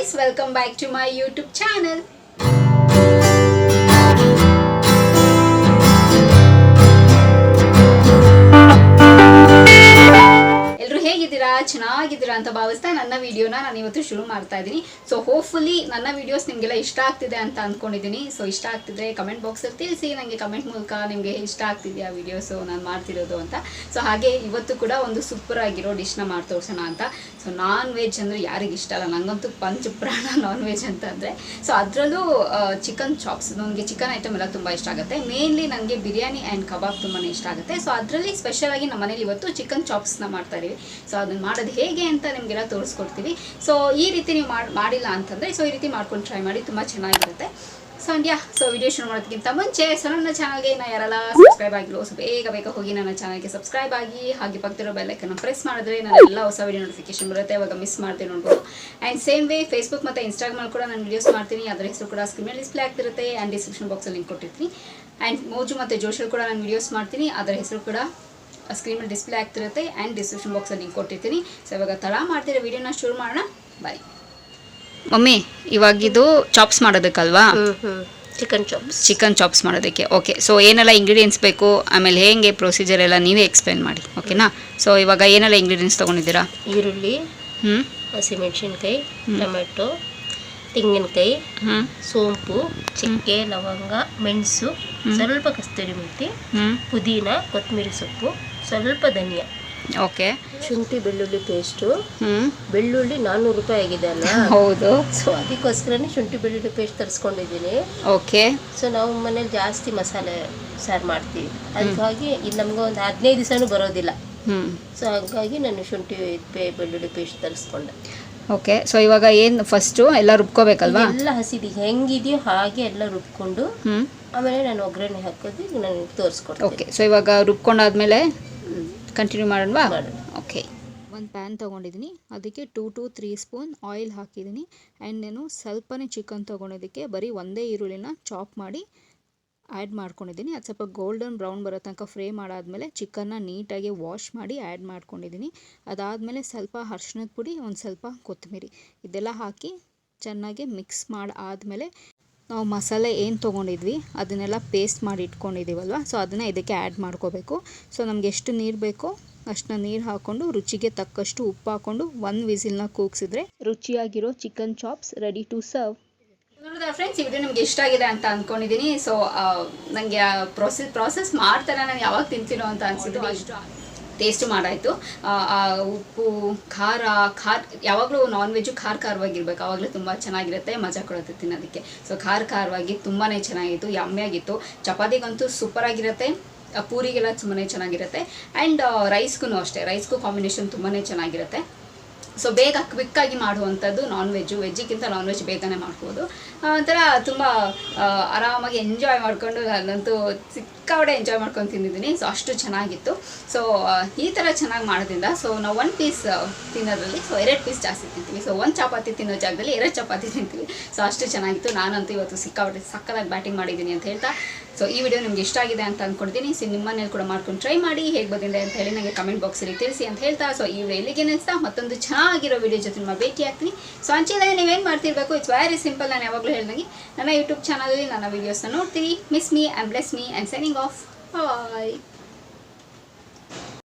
guys, welcome back to my YouTube channel. ಚೆನ್ನಾಗಿದ್ದೀರಾ ಅಂತ ಭಾವಿಸ್ತಾ ನನ್ನ ವಿಡಿಯೋನ ನಾನು ಇವತ್ತು ಶುರು ಮಾಡ್ತಾ ಇದ್ದೀನಿ. ಸೊ ಹೋಪ್ಫುಲಿ ನನ್ನ ವಿಡಿಯೋಸ್ ನಿಮಗೆಲ್ಲ ಇಷ್ಟ ಆಗ್ತಿದೆ ಅಂತ ಅಂದ್ಕೊಂಡಿದ್ದೀನಿ. ಸೊ ಇಷ್ಟ ಆಗ್ತಿದ್ರೆ ಕಮೆಂಟ್ ಬಾಕ್ಸಲ್ಲಿ ತಿಳಿಸಿ, ನನಗೆ ಕಮೆಂಟ್ ಮೂಲಕ ನಿಮಗೆ ಇಷ್ಟ ಆಗ್ತಿದೆಯಾ ವಿಡಿಯೋಸು ನಾನು ಮಾಡ್ತಿರೋದು ಅಂತ. ಸೊ ಹಾಗೆ ಇವತ್ತು ಕೂಡ ಒಂದು ಸೂಪರ್ ಆಗಿರೋ ಡಿಶ್ನ ಮಾಡಿ ತೋರಿಸೋಣ ಅಂತ. ಸೊ ನಾನ್ ವೆಜ್ ಅಂದರೆ ಯಾರಿಗೆ ಇಷ್ಟ ಅಲ್ಲ, ನನಗಂತೂ ಪಂಚಪ್ರಾಣ ನಾನ್ ವೆಜ್ ಅಂತ ಅಂದರೆ. ಸೊ ಅದರಲ್ಲೂ ಚಿಕನ್ ಚಾಪ್ಸ್, ನನಗೆ ಚಿಕನ್ ಐಟಮ್ ಎಲ್ಲ ತುಂಬ ಇಷ್ಟ ಆಗುತ್ತೆ. ಮೇನ್ಲಿ ನನಗೆ ಬಿರಿಯಾನಿ ಆ್ಯಂಡ್ ಕಬಾಬ್ ತುಂಬಾ ಇಷ್ಟ ಆಗುತ್ತೆ. ಸೊ ಅದರಲ್ಲಿ ಸ್ಪೆಷಲಾಗಿ ನಮ್ಮ ಮನೇಲಿ ಇವತ್ತು ಚಿಕನ್ ಚಾಪ್ಸ್ನ ಮಾಡ್ತಾ ಇದ್ದೀವಿ. ಸೊ ಅದನ್ನು ಮಾಡೋದು ಹೇಗೆ ಅಂತ ನಿಮಗೆಲ್ಲ ತೋರಿಸ್ಕೊಡ್ತೀವಿ. ಸೊ ಈ ರೀತಿ ನೀವು ಮಾಡಿಲ್ಲ ಅಂತಂದರೆ ಸೊ ಈ ರೀತಿ ಮಾಡ್ಕೊಂಡು ಟ್ರೈ ಮಾಡಿ, ತುಂಬ ಚೆನ್ನಾಗಿರುತ್ತೆ. ಸೊ ಅಂಡ್ಯಾ, ಸೊ ವಿಡಿಯೋ ಶುರು ಮಾಡೋದಕ್ಕಿಂತ ಮುಂಚೆ ಸೊ ನನ್ನ ಚಾನಲ್ಗೆ ಯಾರೆಲ್ಲ ಸಬ್ಸ್ಕ್ರೈಬ್ ಆಗಿರೋ ಸೊ ಬೇಗ ಹೋಗಿ ನನ್ನ ಚಾನಲ್ಗೆ ಸಬ್ಸ್ಕ್ರೈಬ್ ಆಗಿ, ಹಾಗೆ ಪಕ್ಕದಲ್ಲಿರೋ ಬೆಲ್ ಐಕನ್ ಪ್ರೆಸ್ ಮಾಡಿದ್ರೆ ನಾನು ಎಲ್ಲ ಹೊಸ ವಿಡಿಯೋ ನೋಟಿಫಿಕೇಶನ್ ಬರುತ್ತೆ, ಅವಾಗ ಮಿಸ್ ಮಾಡ್ತೀನಿ ನೋಡ್ಬೋದು. ಆ್ಯಂಡ್ ಸೇಮ್ ವೇ ಫೇಸ್ಬುಕ್ ಮತ್ತು ಇನ್ಸ್ಟಾಗ್ರಾಮಲ್ಲಿ ಕೂಡ ನಾನು ವಿಡಿಯೋಸ್ ಮಾಡ್ತೀನಿ, ಅದರ ಹೆಸರು ಕೂಡ ಸ್ಕ್ರೀನಲ್ಲಿ ಡಿಸ್ಪ್ಲೇ ಆಗ್ತಿರುತ್ತೆ ಆ್ಯಂಡ್ ಡಿಸ್ಕ್ರಿಪ್ಷನ್ ಬಾಕ್ಸಲ್ಲಿ ಲಿಂಕ್ ಕೊಟ್ಟಿರ್ತೀನಿ. ಆ್ಯಂಡ್ ಮೋಜು ಮತ್ತು ಜೋಶಲ್ಲಿ ಕೂಡ ನಾನು ವಿಡಿಯೋಸ್ ಮಾಡ್ತೀನಿ, ಅದರ ಹೆಸರು ಕೂಡ ಸ್ಕ್ರೀನಲ್ಲಿ ಡಿಸ್ಪ್ಲೇ ಆಗ್ತಿರುತ್ತೆ ಆ್ಯಂಡ್ ಡಿಸ್ಕ್ರಿಪ್ಷನ್ ಬಾಕ್ಸಲ್ಲಿ ಲಿಂಕ್ ಕೊಟ್ಟಿರ್ತೀನಿ. ಸೊ ಇವಾಗ ತಡ ಮಾಡ್ತಿರೋ ವಿಡಿಯೋನ ಶುರು ಮಾಡೋಣ. Bye mummy. ಇವಾಗಿದು ಚಾಪ್ಸ್ ಮಾಡೋದಕ್ಕಲ್ವಾ? ಚಿಕನ್ ಚಾಪ್ಸ್ ಮಾಡೋದಕ್ಕೆ. ಓಕೆ, ಸೊ ಏನೆಲ್ಲ ಇಂಗ್ರೀಡಿಯೆಂಟ್ಸ್ ಬೇಕು, ಆಮೇಲೆ ಹೇಗೆ ಪ್ರೊಸೀಜರ್ ಎಲ್ಲ ನೀವೇ ಎಕ್ಸ್ಪ್ಲೇನ್ ಮಾಡಿ, ಓಕೆನಾ? ಸೊ ಇವಾಗ ಏನೆಲ್ಲ ಇಂಗ್ರೀಡಿಯೆಂಟ್ಸ್ ತೊಗೊಂಡಿದ್ದೀರಾ? ಈರುಳ್ಳಿ, ಹಸಿಮೆಣಸಿನ್ಕಾಯಿ, ಟೊಮೆಟೊ, ತೆಂಗಿನಕಾಯಿ, ಸೋಂಪು, ಚಕ್ಕೆ, ಲವಂಗ, ಮೆಣಸು, ಸ್ವಲ್ಪ ಕಸ್ತೂರಿ ಮೆಂತಿ, ಪುದೀನ, ಕೊತ್ತಂಬರಿ ಸೊಪ್ಪು, ಸ್ವಲ್ಪ ಧನಿಯಾ. ಓಕೆ. ಶುಂಠಿ ಬೆಳ್ಳುಳ್ಳಿ ಪೇಸ್ಟು. ಬೆಳ್ಳುಳ್ಳಿ 400 ರೂಪಾಯಿ ಆಗಿದೆ ಅಲ್ಲ? ಹೌದು. ಸೊ ಅದಕ್ಕೋಸ್ಕರನೇ ಶುಂಠಿ ಬೆಳ್ಳುಳ್ಳಿ ಪೇಸ್ಟ್ ತರಿಸ್ಕೊಂಡಿದ್ದೀನಿ. ಓಕೆ. ಸೊ ನಾವು ಮನೇಲಿ ಜಾಸ್ತಿ ಮಸಾಲೆ ಸಾರು ಮಾಡ್ತೀವಿ, ಅದಕ್ಕಾಗಿ ಇದು ನಮ್ಗೆ ಒಂದು 15 ದಿವಸನೂ ಬರೋದಿಲ್ಲ. ಸೊ ಹಾಗಾಗಿ ನಾನು ಶುಂಠಿ ಬೆಳ್ಳುಳ್ಳಿ ಪೇಸ್ಟ್ ತರಿಸ್ಕೊಂಡೆ. ಓಕೆ. ಸೊ ಇವಾಗ ಏನು ಫಸ್ಟು ಎಲ್ಲ ರುಬ್ಕೋಬೇಕಲ್ವಾ? ಎಲ್ಲ ಹಸಿದು ಹೆಂಗಿದೆಯೋ ಹಾಗೆ ಎಲ್ಲ ರುಬ್ಕೊಂಡು ಆಮೇಲೆ ನಾನು ಒಗ್ಗರಣೆ ಹಾಕೋದು ನಾನು ತೋರಿಸ್ಕೊಡ್ತೀನಿ. ಓಕೆ. ಸೊ ಇವಾಗ ರುಬ್ಕೊಂಡಾದ್ಮೇಲೆ ಕಂಟಿನ್ಯೂ ಮಾಡೋಣವಾ? ಓಕೆ. ಒಂದು ಪ್ಯಾನ್ ತೊಗೊಂಡಿದ್ದೀನಿ, ಅದಕ್ಕೆ 2 to 3 ಸ್ಪೂನ್ ಆಯಿಲ್ ಹಾಕಿದ್ದೀನಿ. ಆ್ಯಂಡ್ ನಾನು ಸ್ವಲ್ಪನೇ ಚಿಕನ್ ತೊಗೊಂಡಿದ್ದಕ್ಕೆ ಬರೀ ಒಂದೇ ಈರುಳ್ಳಿನ ಚಾಪ್ ಮಾಡಿ ಆ್ಯಡ್ ಮಾಡ್ಕೊಂಡಿದ್ದೀನಿ. ಅದು ಸ್ವಲ್ಪ ಗೋಲ್ಡನ್ ಬ್ರೌನ್ ಬರೋ ತನಕ ಫ್ರೈ ಮಾಡಾದಮೇಲೆ ಚಿಕನ್ನ ನೀಟಾಗಿ ವಾಶ್ ಮಾಡಿ ಆ್ಯಡ್ ಮಾಡ್ಕೊಂಡಿದ್ದೀನಿ. ಅದಾದಮೇಲೆ ಸ್ವಲ್ಪ ಅರ್ಶಿಣದ ಪುಡಿ, ಒಂದು ಸ್ವಲ್ಪ ಕೊತ್ತಂಬರಿ, ಇದೆಲ್ಲ ಹಾಕಿ ಚೆನ್ನಾಗಿ ಮಿಕ್ಸ್ ಮಾಡಿ ಆದಮೇಲೆ ನಾವು ಮಸಾಲೆ ಏನು ತೊಗೊಂಡಿದ್ವಿ ಅದನ್ನೆಲ್ಲ ಪೇಸ್ಟ್ ಮಾಡಿ ಇಟ್ಕೊಂಡಿದ್ದೀವಲ್ವ, ಸೊ ಅದನ್ನು ಇದಕ್ಕೆ ಆ್ಯಡ್ ಮಾಡ್ಕೋಬೇಕು. ಸೊ ನಮ್ಗೆ ಎಷ್ಟು ನೀರು ಬೇಕೋ ಅಷ್ಟನ್ನ ನೀರು ಹಾಕ್ಕೊಂಡು ರುಚಿಗೆ ತಕ್ಕಷ್ಟು ಉಪ್ಪು ಹಾಕ್ಕೊಂಡು 1 ವಿಸಿಲ್ನ ಕೂಗಿಸಿದ್ರೆ ರುಚಿಯಾಗಿರೋ chicken chops ready to serve. ನೋಡಿದ ಫ್ರೆಂಡ್ಸ್, ಈ ವಿಡಿಯೋ ನಿಮ್ಗೆ ಇಷ್ಟ ಆಗಿದೆ ಅಂತ ಅಂದ್ಕೊಂಡಿದ್ದೀನಿ. ಸೊ ನನಗೆ ಪ್ರಾಸೆಸ್ ಮಾಡ್ತಾರೆ, ನಾನು ಯಾವಾಗ ತಿಂತೀನೋ ಅಂತ ಅನಿಸಿದ್ದು. ಅಷ್ಟು ಟೇಸ್ಟು ಮಾಡಾಯಿತು. ಉಪ್ಪು ಖಾರ ಯಾವಾಗಲೂ ನಾನ್ ವೆಜ್ಜು ಖಾರವಾಗಿರ್ಬೇಕು, ಆವಾಗಲೂ ತುಂಬ ಚೆನ್ನಾಗಿರುತ್ತೆ, ಮಜಾ ಕೊಡುತ್ತೆ ತಿನ್ನೋದಕ್ಕೆ. ಸೊ ಖಾರವಾಗಿ ತುಂಬಾ ಚೆನ್ನಾಗಿತ್ತು, ಯಮ್ಮಿಯಾಗಿತ್ತು. ಚಪಾತಿಗಂತೂ ಸೂಪರಾಗಿರುತ್ತೆ, ಪೂರಿಗೆಲ್ಲ ತುಂಬಾ ಚೆನ್ನಾಗಿರುತ್ತೆ. ಆ್ಯಂಡ್ ರೈಸ್ಗೂ ಅಷ್ಟೇ, ರೈಸ್ಗೂ ಕಾಂಬಿನೇಷನ್ ತುಂಬಾ ಚೆನ್ನಾಗಿರುತ್ತೆ. ಸೊ ಬೇಗ ಕ್ವಿಕ್ಕಾಗಿ ಮಾಡುವಂಥದ್ದು ನಾನ್ ವೆಜ್ಜು. ವೆಜ್ಜಿಗಿಂತ ನಾನ್ ವೆಜ್ ಬೇಗನೆ ಮಾಡ್ಬೋದು. ಒಂಥರ ತುಂಬ ಆರಾಮಾಗಿ ಎಂಜಾಯ್ ಮಾಡಿಕೊಂಡು, ನಾನಂತೂ ಸಿಕ್ಕಾಪಟ್ಟೆ ಎಂಜಾಯ್ ಮಾಡ್ಕೊಂಡು ತಿಂದಿದ್ದೀನಿ. ಸೊ ಅಷ್ಟು ಚೆನ್ನಾಗಿತ್ತು. ಸೊ ಈ ಥರ ಚೆನ್ನಾಗಿ ಮಾಡೋದ್ರಿಂದ ಸೊ ನಾವು 1 ಪೀಸ್ ತಿನ್ನೋದ್ರಲ್ಲಿ ಸೊ 2 ಪೀಸ್ ಜಾಸ್ತಿ ತಿಂತೀವಿ. ಸೊ 1 ಚಪಾತಿ ತಿನ್ನೋ ಜಾಗದಲ್ಲಿ 2 ಚಪಾತಿ ತಿಂತೀವಿ. ಸೊ ಅಷ್ಟು ಚೆನ್ನಾಗಿತ್ತು. ನಾನಂತೂ ಇವತ್ತು ಸಿಕ್ಕಾಪಟ್ಟೆ ಸಕ್ಕತ್ತಾಗಿ ಬ್ಯಾಟಿಂಗ್ ಮಾಡಿದ್ದೀನಿ ಅಂತ ಹೇಳ್ತಾ, ಸೊ ಈ ವಿಡಿಯೋ ನಿಮ್ಗೆ ಇಷ್ಟ ಆಗಿದೆ ಅಂತ ಅಂದ್ಕೊಂಡಿದ್ದೀನಿ. ಸೊ ನಿಮ್ಮ ಮನೇಲಿ ಕೂಡ ಮಾಡ್ಕೊಂಡು ಟ್ರೈ ಮಾಡಿ, ಹೇಗೆ ಬಂದಿದೆ ಅಂತ ಹೇಳಿ ನನಗೆ ಕಮೆಂಟ್ ಬಾಕ್ಸಲ್ಲಿ ತಿಳಿಸಿ ಅಂತ ಹೇಳ್ತಾ, ಸೊ ಈ ವಿಡಿಯೋ ಇಲ್ಲಿಗೆ ನಿಲ್ಲಿಸ್ತಾ ಮತ್ತೊಂದು ಚೆನ್ನಾಗಿರೋ ವಿಡಿಯೋ ಜೊತೆ ನಿಮ್ಮ ಭೇಟಿ ಆಗ್ತೀನಿ. ಸೊ ಅಂಚೆಲ್ಲ ನೀವೇನು ಮಾಡ್ತಿರ್ಬೇಕು, ಇಟ್ಸ್ ವೆರಿ ಸಿಂಪಲ್. ನಾನು ಯಾವಾಗಲೂ ಹೇಳ್ದಂಗೆ ನನ್ನ ಯೂಟ್ಯೂಬ್ ಚಾನಲಲ್ಲಿ ನನ್ನ ವೀಡಿಯೋಸ್ನ ನೋಡ್ತೀವಿ. Miss me and bless me and signing off. Bye.